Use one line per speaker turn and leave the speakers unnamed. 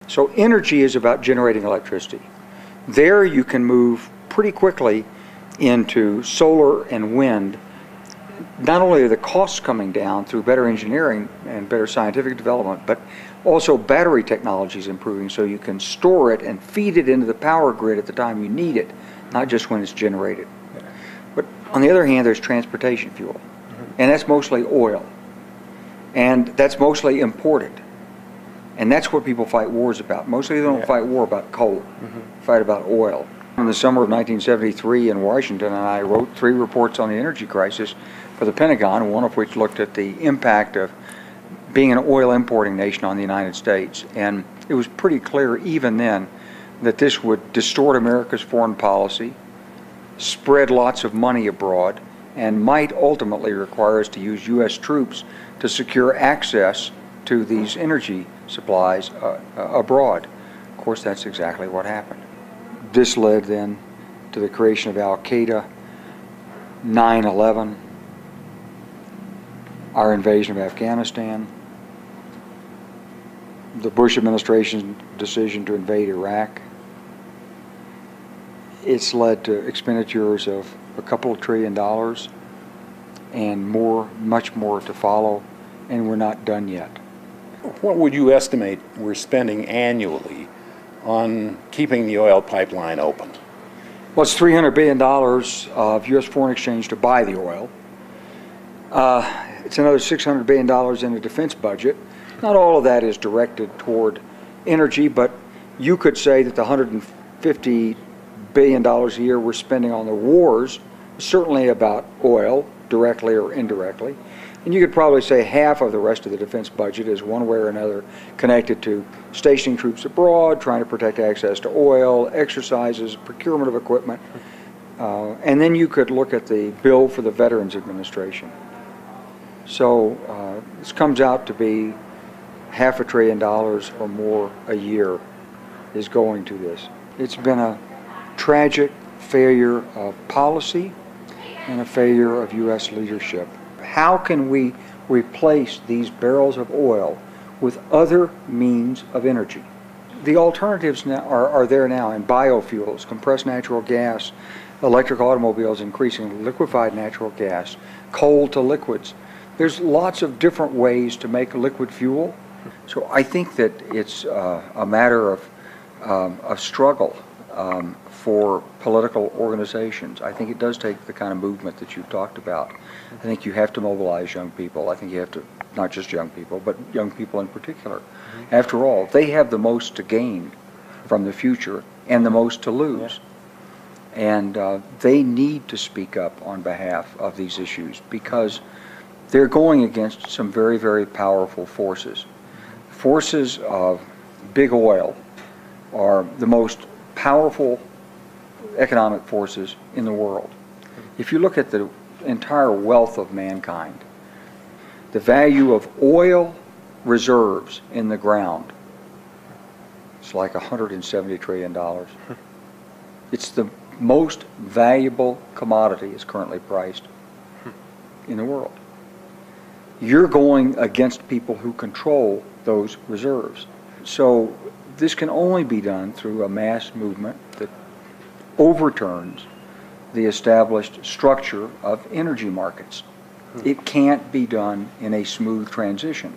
So energy is about generating electricity. There you can move pretty quickly into solar and wind. Not only are the costs coming down through better engineering and better scientific development, but also battery technology is improving, so you can store it and feed it into the power grid at the time you need it, not just when it's generated. But on the other hand, there's transportation fuel, and that's mostly oil, and that's mostly imported. And that's what people fight wars about. Mostly they don't fight war about coal, fight about oil. In the summer of 1973 in Washington, I wrote 3 reports on the energy crisis for the Pentagon, one of which looked at the impact of being an oil importing nation on the United States. And it was pretty clear even then that this would distort America's foreign policy, spread lots of money abroad, and might ultimately require us to use U.S. troops to secure access to these energy supplies abroad. Of course, that's exactly what happened. This led then to the creation of Al-Qaeda, 9/11, our invasion of Afghanistan, the Bush administration's decision to invade Iraq. It's led to expenditures of a couple of $1 trillion and more, much more to follow, and we're not done yet.
What would you estimate we're spending annually on keeping the oil pipeline open?
Well, it's $300 billion of U.S. foreign exchange to buy the oil. It's another $600 billion in the defense budget. Not all of that is directed toward energy, but you could say that the $150 billion a year we're spending on the wars is certainly about oil, directly or indirectly. And you could probably say half of the rest of the defense budget is one way or another connected to stationing troops abroad, trying to protect access to oil, exercises, procurement of equipment. And then you could look at the bill for the Veterans Administration. So this comes out to be $500 billion or more a year is going to this. It's been a tragic failure of policy and a failure of U.S. leadership. How can we replace these barrels of oil with other means of energy? The alternatives now are there now in biofuels, compressed natural gas, electric automobiles increasingly, liquefied natural gas, coal to liquids. There's lots of different ways to make liquid fuel. So I think that it's a matter of struggle for political organizations. I think it does take the kind of movement that you've talked about. I think you have to mobilize young people. I think you have to, not just young people, but young people in particular. After all, they have the most to gain from the future and the most to lose. And they need to speak up on behalf of these issues because they're going against some very, very powerful forces. Forces of big oil are the most powerful economic forces in the world. If you look at the entire wealth of mankind, the value of oil reserves in the ground, it's like $170 trillion. It's the most valuable commodity is currently priced in the world. You're going against people who control those reserves. So this can only be done through a mass movement that overturns the established structure of energy markets. It can't be done in a smooth transition.